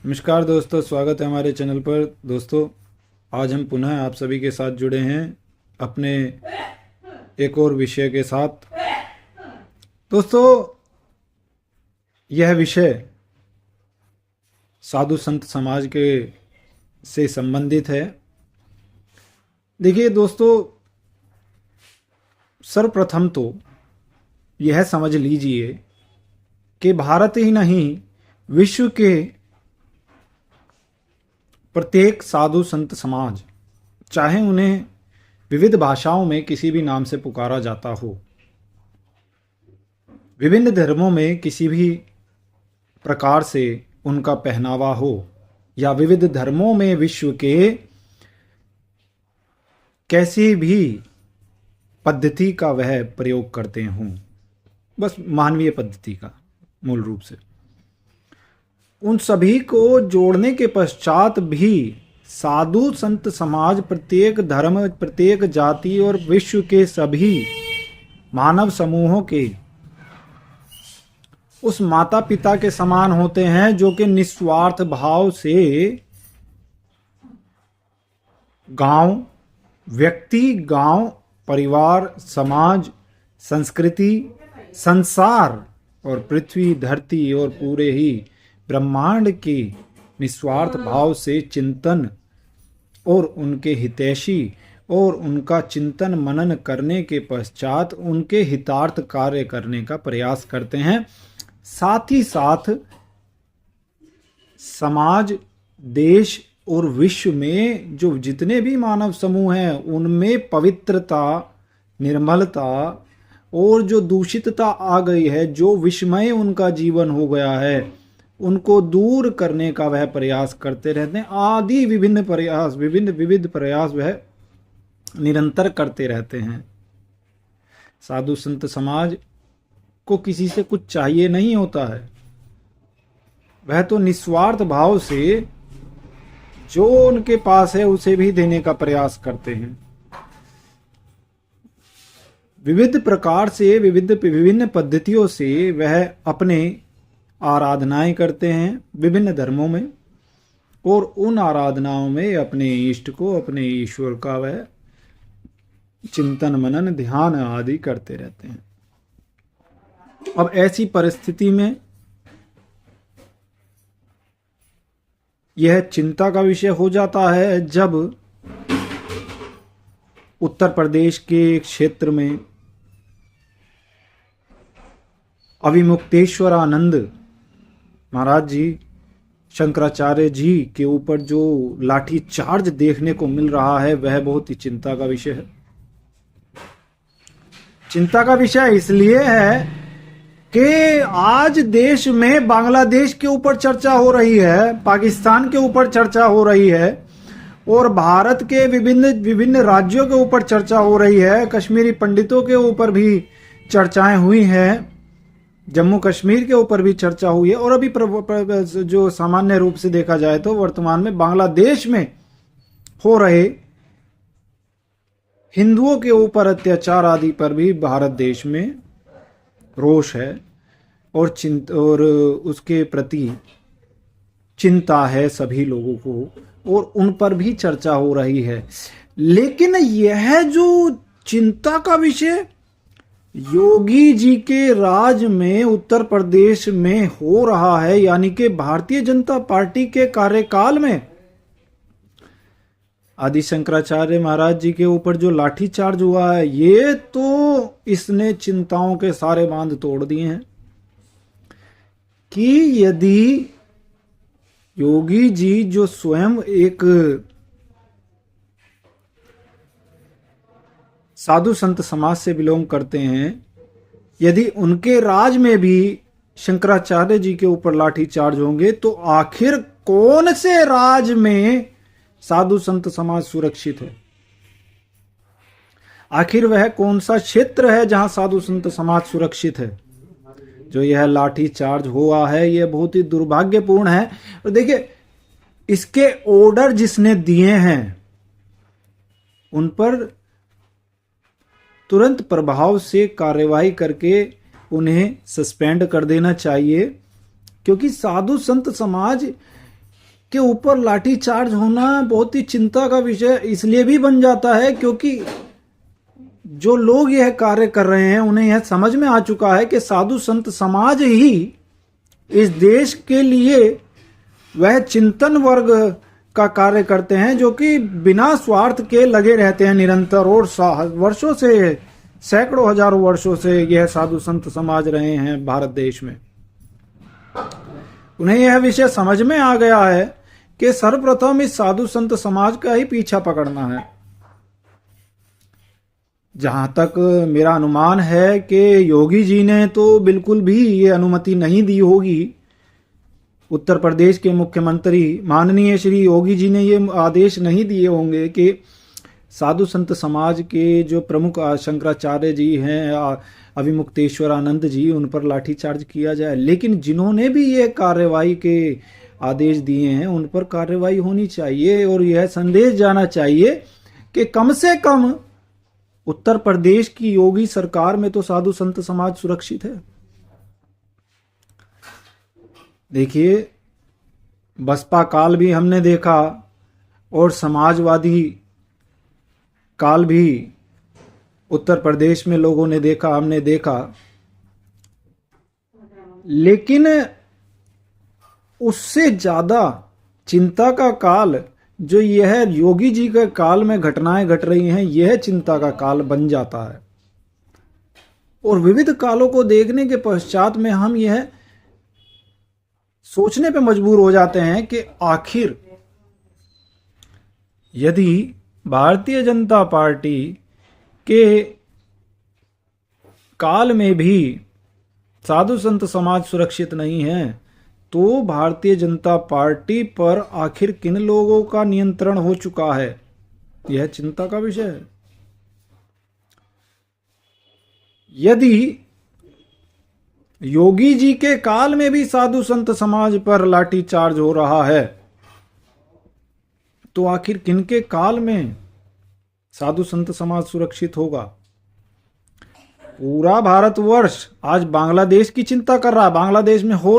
नमस्कार दोस्तों, स्वागत है हमारे चैनल पर। दोस्तों, आज हम पुनः आप सभी के साथ जुड़े हैं अपने एक और विषय के साथ। दोस्तों, यह विषय साधु संत समाज के से संबंधित है। देखिए दोस्तों, सर्वप्रथम तो यह समझ लीजिए कि भारत ही नहीं, विश्व के प्रत्येक साधु संत समाज, चाहे उन्हें विविध भाषाओं में किसी भी नाम से पुकारा जाता हो, विभिन्न धर्मों में किसी भी प्रकार से उनका पहनावा हो, या विविध धर्मों में विश्व के कैसी भी पद्धति का वह प्रयोग करते हों, बस मानवीय पद्धति का मूल रूप से, उन सभी को जोड़ने के पश्चात भी साधु संत समाज प्रत्येक धर्म, प्रत्येक जाति और विश्व के सभी मानव समूहों के उस माता पिता के समान होते हैं, जो कि निस्वार्थ भाव से गांव, व्यक्ति, गांव, परिवार, समाज, संस्कृति, संसार और पृथ्वी, धरती और पूरे ही ब्रह्मांड के निस्वार्थ भाव से चिंतन और उनके हितैषी और उनका चिंतन मनन करने के पश्चात उनके हितार्थ कार्य करने का प्रयास करते हैं। साथ ही साथ समाज, देश और विश्व में जो जितने भी मानव समूह हैं, उनमें पवित्रता, निर्मलता और जो दूषितता आ गई है, जो विषमय उनका जीवन हो गया है, उनको दूर करने का वह प्रयास करते रहते हैं। आदि विभिन्न प्रयास, विविध प्रयास वह निरंतर करते रहते हैं। साधु संत समाज को किसी से कुछ चाहिए नहीं होता है, वह तो निस्वार्थ भाव से जो उनके पास है उसे भी देने का प्रयास करते हैं। विविध प्रकार से, विभिन्न पद्धतियों से वह अपने आराधनाएं करते हैं विभिन्न धर्मों में, और उन आराधनाओं में अपने इष्ट को, अपने ईश्वर का वह चिंतन मनन, ध्यान आदि करते रहते हैं। अब ऐसी परिस्थिति में यह चिंता का विषय हो जाता है जब उत्तर प्रदेश के क्षेत्र में अविमुक्तेश्वरानंद महाराज जी, शंकराचार्य जी के ऊपर जो लाठी चार्ज देखने को मिल रहा है, वह बहुत ही चिंता का विषय है। चिंता का विषय इसलिए है कि आज देश में बांग्लादेश के ऊपर चर्चा हो रही है, पाकिस्तान के ऊपर चर्चा हो रही है, और भारत के विभिन्न राज्यों के ऊपर चर्चा हो रही है। कश्मीरी पंडितों के ऊपर भी चर्चाएं हुई हैं, जम्मू कश्मीर के ऊपर भी चर्चा हुई है, और अभी जो सामान्य रूप से देखा जाए तो वर्तमान में बांग्लादेश में हो रहे हिंदुओं के ऊपर अत्याचार आदि पर भी भारत देश में रोष है और उसके प्रति चिंता है सभी लोगों को, और उन पर भी चर्चा हो रही है। लेकिन यह जो चिंता का विषय योगी जी के राज में उत्तर प्रदेश में हो रहा है, यानी कि भारतीय जनता पार्टी के कार्यकाल में आदि शंकराचार्य महाराज जी के ऊपर जो लाठीचार्ज हुआ है, ये तो इसने चिंताओं के सारे बांध तोड़ दिए हैं कि यदि योगी जी, जो स्वयं एक साधु संत समाज से बिलोंग करते हैं, यदि उनके राज में भी शंकराचार्य जी के ऊपर लाठीचार्ज होंगे, तो आखिर कौन से राज में साधु संत समाज सुरक्षित है? आखिर वह कौन सा क्षेत्र है जहां साधु संत समाज सुरक्षित है? जो यह लाठीचार्ज हुआ है, यह बहुत ही दुर्भाग्यपूर्ण है। और देखिए, इसके ऑर्डर जिसने दिए हैं उन पर तुरंत प्रभाव से कार्यवाही करके उन्हें सस्पेंड कर देना चाहिए, क्योंकि साधु संत समाज के ऊपर लाठीचार्ज होना बहुत ही चिंता का विषय इसलिए भी बन जाता है क्योंकि जो लोग यह कार्य कर रहे हैं उन्हें यह समझ में आ चुका है कि साधु संत समाज ही इस देश के लिए वह चिंतन वर्ग का कार्य करते हैं जो कि बिना स्वार्थ के लगे रहते हैं निरंतर, और वर्षों से, सैकड़ों हजारों वर्षों से यह साधु संत समाज रहे हैं भारत देश में। उन्हें यह विषय समझ में आ गया है कि सर्वप्रथम इस साधु संत समाज का ही पीछा पकड़ना है। जहां तक मेरा अनुमान है कि योगी जी ने तो बिल्कुल भी ये अनुमति नहीं दी होगी। उत्तर प्रदेश के मुख्यमंत्री माननीय श्री योगी जी ने ये आदेश नहीं दिए होंगे कि साधु संत समाज के जो प्रमुख शंकराचार्य जी हैं, अभिमुक्तेश्वरानंद जी, उन पर लाठीचार्ज किया जाए। लेकिन जिन्होंने भी ये कार्यवाही के आदेश दिए हैं उन पर कार्यवाही होनी चाहिए और यह संदेश जाना चाहिए कि कम से कम उत्तर प्रदेश की योगी सरकार में तो साधु संत समाज सुरक्षित है। देखिए, बसपा काल भी हमने देखा और समाजवादी काल भी उत्तर प्रदेश में लोगों ने देखा, हमने देखा। लेकिन उससे ज्यादा चिंता का काल जो यह योगी जी के काल में घटनाएं घट रही हैं, यह चिंता का काल बन जाता है। और विविध कालों को देखने के पश्चात में हम यह सोचने पे मजबूर हो जाते हैं कि आखिर यदि भारतीय जनता पार्टी के काल में भी साधु संत समाज सुरक्षित नहीं है तो भारतीय जनता पार्टी पर आखिर किन लोगों का नियंत्रण हो चुका है, यह चिंता का विषय है। यदि योगी जी के काल में भी साधु संत समाज पर लाठीचार्ज हो रहा है तो आखिर किनके काल में साधु संत समाज सुरक्षित होगा? पूरा भारतवर्ष आज बांग्लादेश की चिंता कर रहा है, बांग्लादेश में हो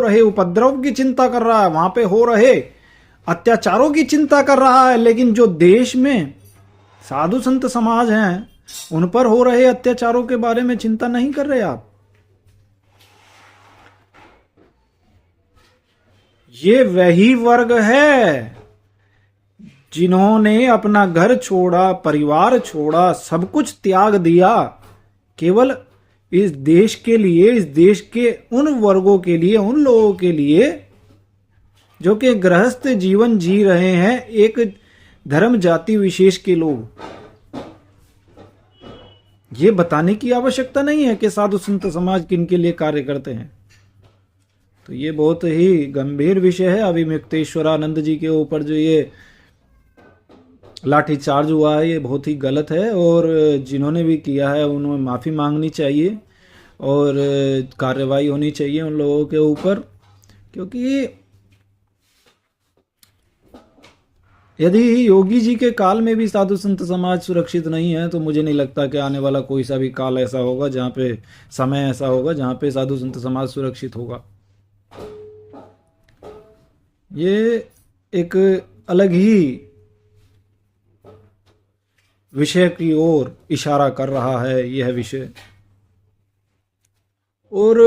रहे उपद्रव की चिंता कर रहा है, वहां पे हो रहे अत्याचारों की चिंता कर रहा है। लेकिन जो देश में साधु संत समाज हैं उन पर हो रहे अत्याचारों के बारे में चिंता नहीं कर रहे आप। ये वही वर्ग है जिन्होंने अपना घर छोड़ा, परिवार छोड़ा, सब कुछ त्याग दिया केवल इस देश के लिए, इस देश के उन वर्गों के लिए, उन लोगों के लिए जो कि गृहस्थ जीवन जी रहे हैं, एक धर्म जाति विशेष के लोग। ये बताने की आवश्यकता नहीं है कि साधु संत समाज किनके लिए कार्य करते हैं। तो ये बहुत ही गंभीर विषय है। अभिमुक्तेश्वरानंद जी के ऊपर जो ये लाठीचार्ज हुआ है ये बहुत ही गलत है और जिन्होंने भी किया है उन्हें माफ़ी मांगनी चाहिए और कार्रवाई होनी चाहिए उन लोगों के ऊपर। क्योंकि यदि योगी जी के काल में भी साधु संत समाज सुरक्षित नहीं है तो मुझे नहीं लगता कि आने वाला कोई सा भी काल ऐसा होगा जहाँ पे समय ऐसा होगा जहाँ पे साधु संत समाज सुरक्षित होगा। ये एक अलग ही विषय की ओर इशारा कर रहा है यह विषय। और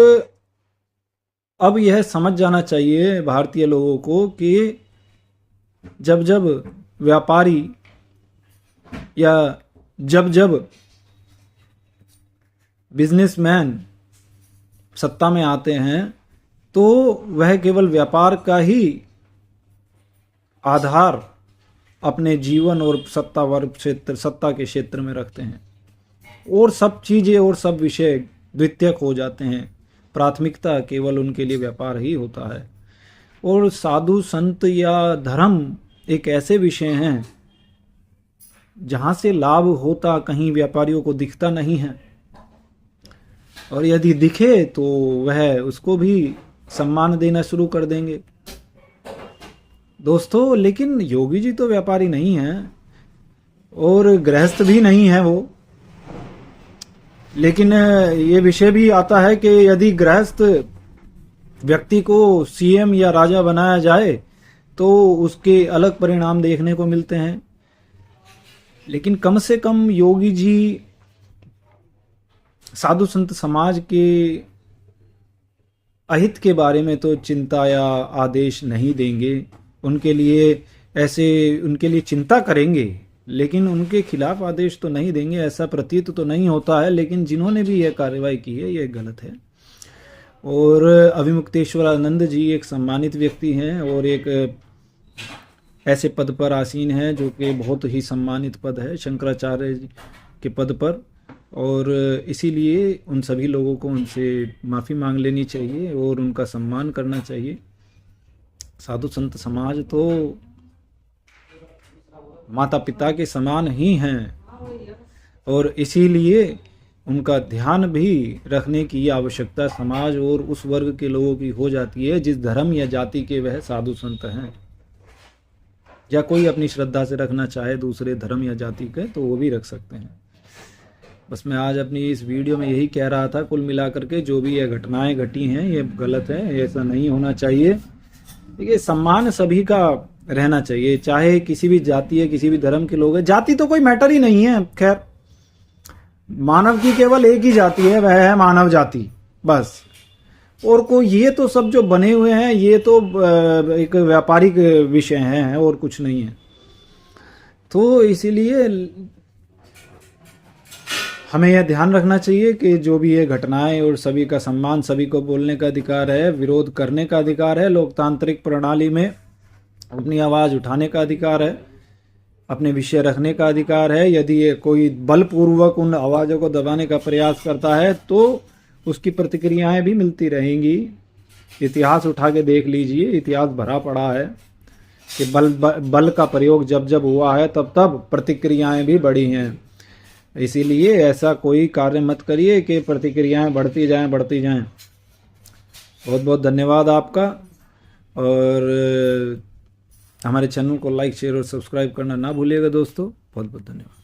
अब यह समझ जाना चाहिए भारतीय लोगों को कि जब जब व्यापारी या जब जब बिजनेसमैन सत्ता में आते हैं तो वह केवल व्यापार का ही आधार अपने जीवन और सत्ता के क्षेत्र में रखते हैं और सब चीजें और सब विषय द्वितीयक हो जाते हैं। प्राथमिकता केवल उनके लिए व्यापार ही होता है। और साधु संत या धर्म एक ऐसे विषय हैं जहां से लाभ होता कहीं व्यापारियों को दिखता नहीं है, और यदि दिखे तो वह उसको भी सम्मान देना शुरू कर देंगे। दोस्तों, लेकिन योगी जी तो व्यापारी नहीं हैं और गृहस्थ भी नहीं है वो। लेकिन ये विषय भी आता है कि यदि गृहस्थ व्यक्ति को सीएम या राजा बनाया जाए तो उसके अलग परिणाम देखने को मिलते हैं। लेकिन कम से कम योगी जी साधु संत समाज के अहित के बारे में तो चिंता या आदेश नहीं देंगे, उनके लिए चिंता करेंगे, लेकिन उनके खिलाफ आदेश तो नहीं देंगे, ऐसा प्रतीत तो नहीं होता है। लेकिन जिन्होंने भी यह कार्रवाई की है यह गलत है। और अभिमुक्तेश्वरानंद जी एक सम्मानित व्यक्ति हैं और एक ऐसे पद पर आसीन है जो कि बहुत ही सम्मानित पद है, शंकराचार्य के पद पर, और इसीलिए उन सभी लोगों को उनसे माफ़ी मांग लेनी चाहिए और उनका सम्मान करना चाहिए। साधु संत समाज तो माता पिता के समान ही हैं और इसीलिए उनका ध्यान भी रखने की आवश्यकता समाज और उस वर्ग के लोगों की हो जाती है जिस धर्म या जाति के वह साधु संत हैं, या कोई अपनी श्रद्धा से रखना चाहे दूसरे धर्म या जाति के तो वो भी रख सकते हैं। बस मैं आज अपनी इस वीडियो में यही कह रहा था, कुल मिलाकर के जो भी ये घटनाएं घटी हैं ये गलत है, ऐसा नहीं होना चाहिए। देखिए सम्मान सभी का रहना चाहिए, चाहे किसी भी जाति है किसी भी धर्म के लोग हैं, जाति तो कोई मैटर ही नहीं है। खैर मानव की केवल एक ही जाति है, वह है मानव जाति बस। और कोई ये तो सब जो बने हुए हैं ये तो एक व्यापारिक विषय है और कुछ नहीं है। तो इसीलिए हमें यह ध्यान रखना चाहिए कि जो भी ये घटनाएं और सभी का सम्मान, सभी को बोलने का अधिकार है, विरोध करने का अधिकार है, लोकतांत्रिक प्रणाली में अपनी आवाज़ उठाने का अधिकार है, अपने विषय रखने का अधिकार है। यदि कोई बलपूर्वक उन आवाज़ों को दबाने का प्रयास करता है तो उसकी प्रतिक्रियाएं भी मिलती रहेंगी। इतिहास उठा के देख लीजिए, इतिहास भरा पड़ा है कि बल का प्रयोग जब जब हुआ है तब तब प्रतिक्रियाएं भी बढ़ी हैं। इसीलिए ऐसा कोई कार्य मत करिए कि प्रतिक्रियाएं बढ़ती जाएं। बहुत बहुत धन्यवाद आपका, और हमारे चैनल को लाइक शेयर और सब्सक्राइब करना ना भूलिएगा दोस्तों। बहुत बहुत धन्यवाद।